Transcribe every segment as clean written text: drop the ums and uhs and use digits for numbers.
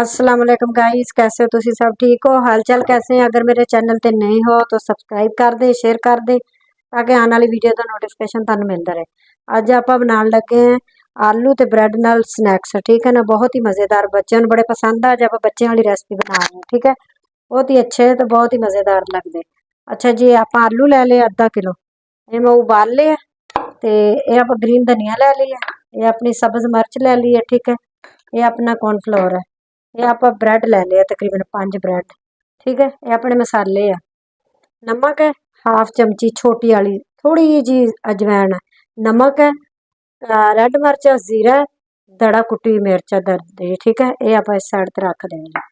अस्सलाम वालेकुम गाइस, कैसे हो तुसी सब ठीक हो? हाल चाल कैसे हैं? अगर मेरे चैनल ते नए हो तो सब्सक्राइब कर दे, शेयर कर दे ताकि आने वाली वीडियो का नोटिफिकेशन तुहानू मिलता रहे। अज आप बनाने लगे हैं आलू ते ब्रेड नाल स्नैक्स। ठीक है ना, बहुत ही मज़ेदार, बच्चों बड़े पसंद आ। अज आप बच्चों वाली रेसिपी बना रहे हैं। ठीक है, बहुत ही अच्छे तो बहुत ही मज़ेदार लगते। अच्छा जी, आप आलू लै लिया आधा किलो, ये मैं उबाल लिया। तो ये आप ग्रीन धनिया लै लिया, ये अपनी सब्ज मिर्च लै ली है। ठीक है, ये अपना कॉर्नफ्लोर है। ये आप ब्रेड लै लिया तकरीबन 5 ब्रेड। ठीक है, ये अपने मसाले है। नमक है हाफ चमची छोटी वाली, थोड़ी जी अजवैन है, नमक है, रेड मिर्च है, जीरा है, दड़ा कुटी हुई मिर्च है दर्द। ठीक है, ये आप इस साइड ते रख देंगे।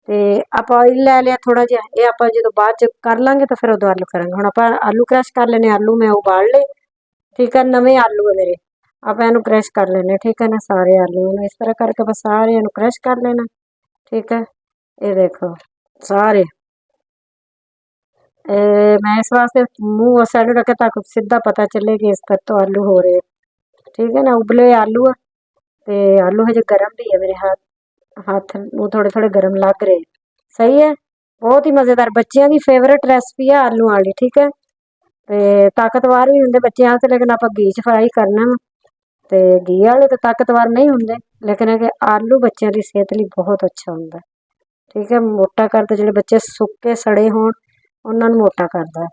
तो आप ऑयल लै लिया थोड़ा जिहा, ये आप जो बाद च कर लांगे तो फिर उदों आलू करेंगे। हुण आप आलू क्रश कर लेने, आलू मैं उबाल ले। ठीक है, नवे आलू है मेरे, आप इनू क्रश कर लेने। ठीक है ना, सारे आलू इस तरह करके बस सारे क्रश कर लेना। ठीक है, ये देखो सारे मैं इस वास्ते मुंह उस साइड रखे ताकि सीधा पता चले कि इस तरह तो आलू हो रहे। ठीक है ना, उबले आलू है। ते आलू हजे गर्म भी है, मेरे हाथ नूं थोड़े थोड़े गर्म लग रहे। सही है, बहुत ही मज़ेदार बच्चों की फेवरेट रेसिपी है आलू वाली। ठीक है, ते ताकतवर भी होंगे बच्चे वास्ते, लेकिन आप घी च फ्राई करना वा। ते घी वाले तो ताकतवर नहीं होंगे, लेकिन है कि आलू बच्चों की सेहत लिए बहुत अच्छा होंगे। ठीक है, मोटा करते जो बच्चे सुके सड़े होण उन्होंने मोटा करता है।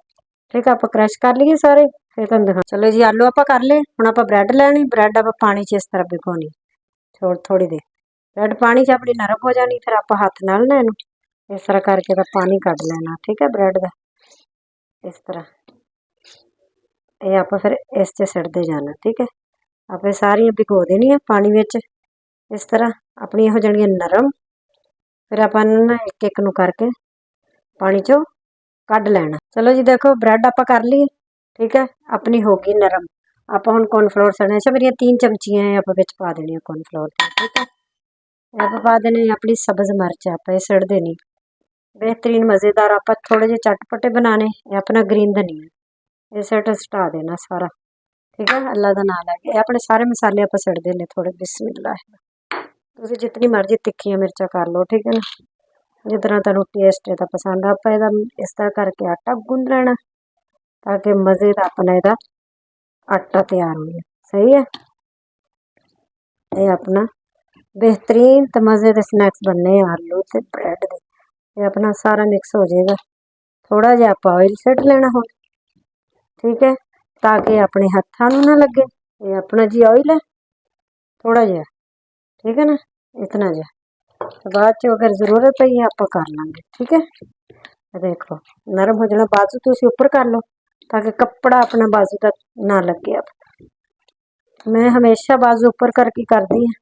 ठीक है, आप क्रश कर लीए सारे, फिर तुम दिखा। चलो जी, आलू आप कर ले। हुण आप ब्रेड लैनी, ब्रेड आप पानी च इस तरह भिगोनी थोड़ी देर। ब्रेड पानी च अपनी नरम हो जानी, फिर आप हाथ नाल ना इनू इस तरह करके पानी कढ़ लेना। ठीक है, ब्रेड का इस तरह ये आप फिर इस च सिटते जाना। ठीक है, आप सारियां भिगो देनी है पानी विच इस तरह, अपनी हो जानियां नरम। फिर आप एक एक नू करके पानी चो कढ़ लेना। चलो जी, देखो ब्रेड आप कर ली। ठीक है, अपनी होगी नरम। आप हुण कॉर्नफ्लोर सड़ने अच्छा मेरिया 3 चमचियां आप विच पा देनी कॉर्नफ्लोर। ठीक है, आप पा देने अपनी सब्ज मिर्च आप सड़ देनी। बेहतरीन मज़ेदार आप थोड़े जे चटपटे बनाने, अपना ग्रीन धनिया इस साइड सटा देना सारा। ठीक है, अल्लाह का नाम लैके अपने सारे मसाले आप सड़ देने थोड़े। बिस्मिल्लाह, तुसीं जितनी मर्जी तिखियां मिर्चा कर लो। ठीक है ना, जितना तुहानू टेस्ट इहदा पसंद। आप इस तरह करके आटा गुंद लेना ताकि मज़े का अपना इहदा आटा तैयार हो जाए। सही है, ये अपना बेहतरीन तो मज़े के स्नैक्स बनने आलू ते ब्रेड के। ये अपना सारा मिक्स हो जाएगा। थोड़ा जिहा आप ऑयल सिट लेना हो। ठीक है, ताकि अपने हत्थां नूं ना लगे। ये अपना जी ऑयल है थोड़ा जिहा। ठीक है ना, इतना जिहा, बाद च अगर जरूरत पई आप कर लेंगे। ठीक है, देखो नरम हो जाना। बाजू तुसीं उपर कर लो ताकि कपड़ा अपना बाजू तक ना लगे। आप मैं हमेशा बाजू उपर करके करती हैं,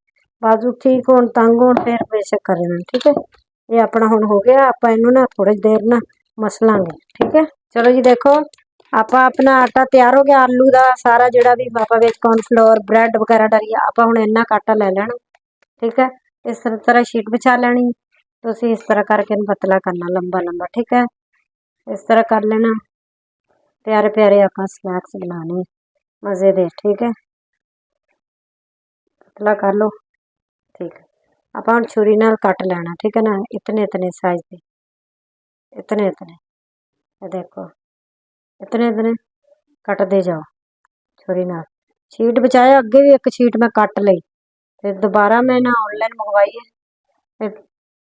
बाजू ठीक हो तंग हो फिर बेशक कर लेना। ठीक है, ये अपना हुण हो गया। आप इनू ना थोड़ी देर ना मसलांगे। ठीक है, चलो जी, देखो आप अपना आटा तैयार हो गया आलू का सारा, जोड़ा भी आप कॉर्नफ्लोर ब्रेड वगैरह डरी आप हुण इन्ना आटा लै लेना। ठीक है, इस तरह शीट बिछा लेनी। तुसीं इस तरह करके पतला करना लंबा लंबा। ठीक है, इस तरह कर लेना। प्यारे प्यारे आप स्नैक्स बनाने मज़े दे। ठीक है, पतला कर लो। ठीक है, आप हुण छुरी नाल कट लेना। ठीक है ना, इतने इतने साइज के, इतने इतने देखो, इतने इतने कटते जाओ छुरी नाल। शीट बचाया, अगे भी एक शीट मैं कट लई, फिर दोबारा मैं ना ऑनलाइन मंगवाई है। फिर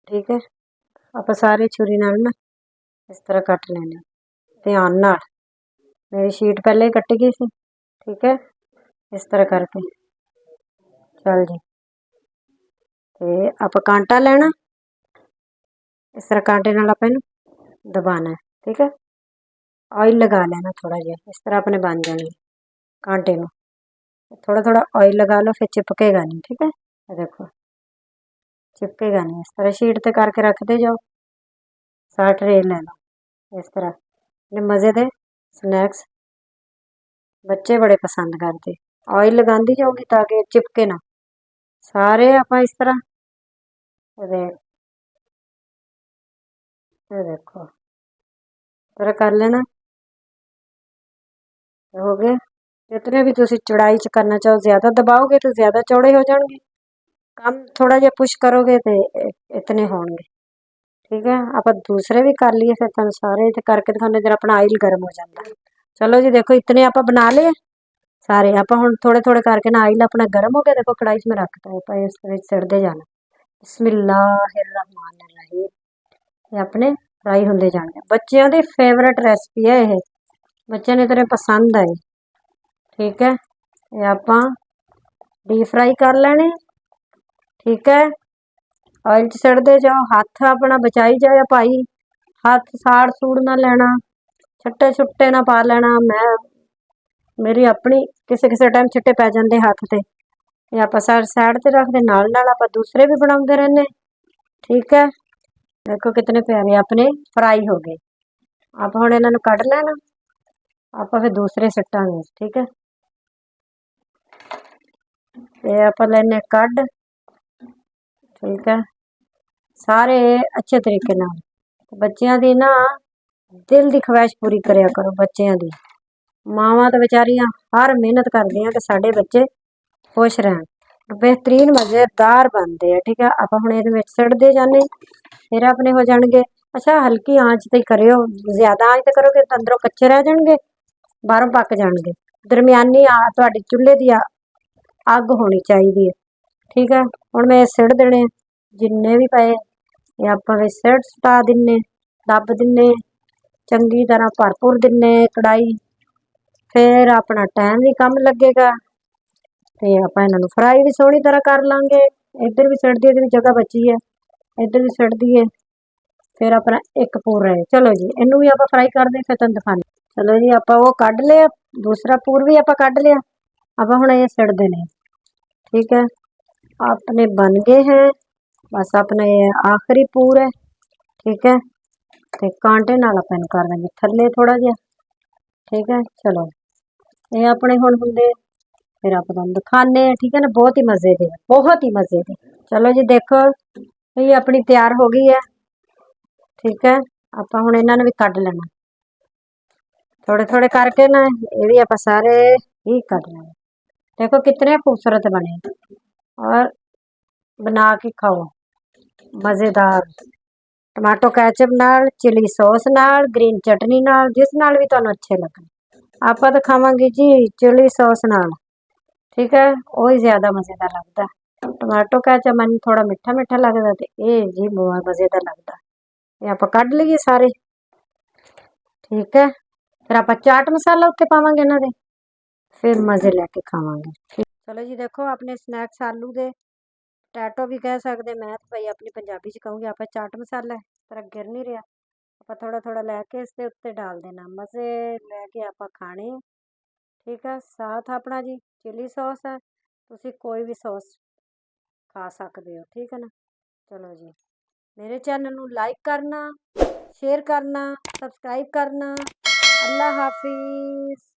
ठीक है, आप सारे छुरी नाल ना इस तरह कट लेने ध्यान नाल। मेरी शीट पहले ही कटी गई सी। ठीक है, इस तरह करके चल जी। तो आप कांटा लेना, इस तरह कांटे नाल आप इनू दबाना है। ठीक है, ऑयल लगा लेना थोड़ा जिहा, इस तरह अपने बन जाएंगे कांटे में। थोड़ा थोड़ा ऑयल लगा लो, फिर चिपकेगा नहीं। ठीक है, देखो चिपकेगा नहीं। इस तरह शीट ते करके रखते जाओ। सारा ट्रे ले लो इस तरह। ये मज़े दे स्नैक्स बच्चे बड़े पसंद करते। ऑयल लगाती जाओगी ताकि चिपके ना। सारे आप इस तरह देखो इस तरह कर लेना। हो गए जितने भी तुम चौड़ाई च करना चाहो, ज़्यादा दबाओगे तो ज़्यादा चौड़े हो जाएंगे, ਕੰਮ ਥੋੜਾ ਜਿਹਾ ਪੁਸ਼ ਕਰੋਗੇ ਤੇ ਇਤਨੇ ਹੋਣਗੇ। ਠੀਕ ਹੈ, ਆਪਾਂ ਦੂਸਰੇ ਵੀ ਕਰ ਲਈਏ, ਫਿਰ ਤੁਹਾਨੂੰ ਸਾਰੇ ਤੇ ਕਰਕੇ ਦਿਖਾਉਂਦੇ ਜਰਾ ਆਪਣਾ ਆਇਲ ਗਰਮ ਹੋ ਜਾਂਦਾ। ਚਲੋ ਜੀ ਦੇਖੋ ਇਤਨੇ ਆਪਾਂ ਬਣਾ ਲਏ ਸਾਰੇ। ਆਪਾਂ ਹੁਣ ਥੋੜੇ ਥੋੜੇ ਕਰਕੇ ਨਾ ਆਇਲ ਆਪਣਾ ਗਰਮ ਹੋ ਗਿਆ, ਦੇਖੋ ਕੜਾਈ 'ਚ ਮੈਂ ਰੱਖਤਾ, ਆਪਾਂ ਇਸ ਵਿੱਚ ਸਿੱਟਦੇ ਜਾਣਾ। ਬਿਸਮਿल्लाहिर्रहमानिर्रहीम। ਇਹ ਆਪਣੇ ਫਰਾਈ ਹੁੰਦੇ ਜਾਣਗੇ। ਬੱਚਿਆਂ ਦੀ ਫੇਵਰਟ ਰੈਸਪੀ ਹੈ ਇਹ, ਬੱਚਿਆਂ ਨੇ ਤੇਰੇ ਪਸੰਦ ਆਏ। ਠੀਕ ਹੈ, ਇਹ ਆਪਾਂ ਡੀਪ ਫਰਾਈ ਕਰ ਲੈਣੇ। ਠੀਕ ਹੈ, ਆਇਲ 'ਚ ਸਿੱਟਦੇ ਜਾਓ, ਹੱਥ ਆਪਣਾ ਬਚਾਈ ਜਾਏ ਭਾਈ, ਹੱਥ ਸਾੜ ਸੂੜ ਨਾ ਲੈਣਾ, ਛੱਟੇ ਛੁੱਟੇ ਨਾ ਪਾ ਲੈਣਾ। ਮੇਰੀ ਆਪਣੀ ਕਿਸੇ ਕਿਸੇ ਟਾਈਮ ਛਿੱਟੇ ਪੈ ਜਾਂਦੇ ਹੱਥ ਤੇ, ਇਹ ਆਪਾਂ ਸਾਈਡ ਤੇ ਰੱਖਦੇ, ਨਾਲ ਨਾਲ ਆਪਾਂ ਦੂਸਰੇ ਵੀ ਬਣਾਉਂਦੇ ਰਹਿੰਦੇ। ਠੀਕ ਹੈ, ਦੇਖੋ ਕਿਤਨੇ ਪਿਆਰੇ ਆਪਣੇ ਫਰਾਈ ਹੋ ਗਏ। ਆਪਾਂ ਹੁਣ ਇਹਨਾਂ ਨੂੰ ਕੱਢ ਲੈਣਾ, ਆਪਾਂ ਫਿਰ ਦੂਸਰੇ ਸਿੱਟਾਂਗੇ। ਠੀਕ ਹੈ, ਇਹ ਆਪਾਂ ਲੈਣੇ ਕੱਢ। ਠੀਕ ਹੈ, ਸਾਰੇ ਅੱਛੇ ਤਰੀਕੇ ਨਾਲ। ਬੱਚਿਆਂ ਦੀ ਨਾ ਦਿਲ ਦੀ ਖਵਾਇਸ਼ ਪੂਰੀ ਕਰਿਆ ਕਰੋ ਬੱਚਿਆਂ ਦੀ। ਮਾਵਾਂ ਤਾਂ ਵਿਚਾਰੀਆਂ ਹਰ ਮਿਹਨਤ ਕਰਦੀਆਂ ਕਿ ਸਾਡੇ ਬੱਚੇ ਖੁਸ਼ ਰਹਿਣ, बेहतरीन मज़ेदार बनते हैं। ठीक है, आप हम ये सड़ते जाने, फिर अपने हो जाएंगे। अच्छा हल्की आंच ते करियो, ज्यादा आंच ते करोगे तो अंदरों कच्चे रह जाएंगे, बाहरों पक जाएंगे। दरमियानी तुहाडी चुल्हे दी अग होनी चाहिए। ठीक है, हुण मैं सिड़ देने जिन्ने भी पे ये आप सिड़ सुटा दिन्ने, दब दिन्ने चंगी तरह, भरपूर दिन्ने कढ़ाई। फिर अपना टाइम भी कम लगेगा ते आप इन्हों फ्राई भी सोहनी तरह कर लांगे। इधर भी सिड़ दी, भी जगह बची है, इधर भी सिड़ दी है। फिर अपना एक पूर है। चलो जी इनू भी आप फ्राई कर दें, फिर तुम दिखाने। चलो जी आप वो कढ़ लिया, दूसरा पूर भी आप कढ़ लिया, आप हम ये सिड़ देने। ठीक है, अपने बन गए हैं, बस अपना ये आखिरी पूर है। ठीक है, तो कांटे नाल आप कर देंगे थले थोड़ा जहा। ठीक है, चलो ये अपने हुण हुंदे फिर आप तुम दिखाने। ठीक है ना, बहुत ही मजे दे, बहुत ही मजे दे। चलो जी देखो ये अपनी तैयार हो गई है। ठीक है, आप हुण इन्हां नूं भी कढ लेना थोड़े थोड़े करके ना, ये भी आप सारे ही कढ लेना। देखो कितने खूबसूरत बने, और बना के खाओ मजेदार। टमाटो कैचअप नाल, चिली सॉस नाल, ग्रीन चटनी नाल, जिस नाल भी तुहानूं अच्छे लगन। आपां तां खावांगे जी चिली सॉस नाल। ठीक है, वही ज्यादा मजेदार लगता। टमाटो कैचअप मैनूं थोड़ा मिठा मिठा लगता, तो ये जी बहुत मजेदार लगता। ये आप कढ़ लीए सारे। ठीक है, फिर आप चाट मसाला उत्ते पावांगे इन्हां दे, फिर मजे लैके खावांगे। चलो जी देखो अपने स्नैक्स आलू दे पटैटो भी कह सकते, मैं तो भाई अपनी पंजाबी च कहूँगी। आप चाट मसाला तेरा गिर नहीं रहा, आप थोड़ा थोड़ा लैके इसके उत्ते डाल देना, मजे लैके आप खाने। ठीक है, साथ अपना जी चिली सॉस है, तुसी कोई भी सॉस खा सकते हो। ठीक है ना, चलो जी मेरे चैनल नूं लाइक करना, शेयर करना, सबसक्राइब करना। अल्लाह हाफिज़।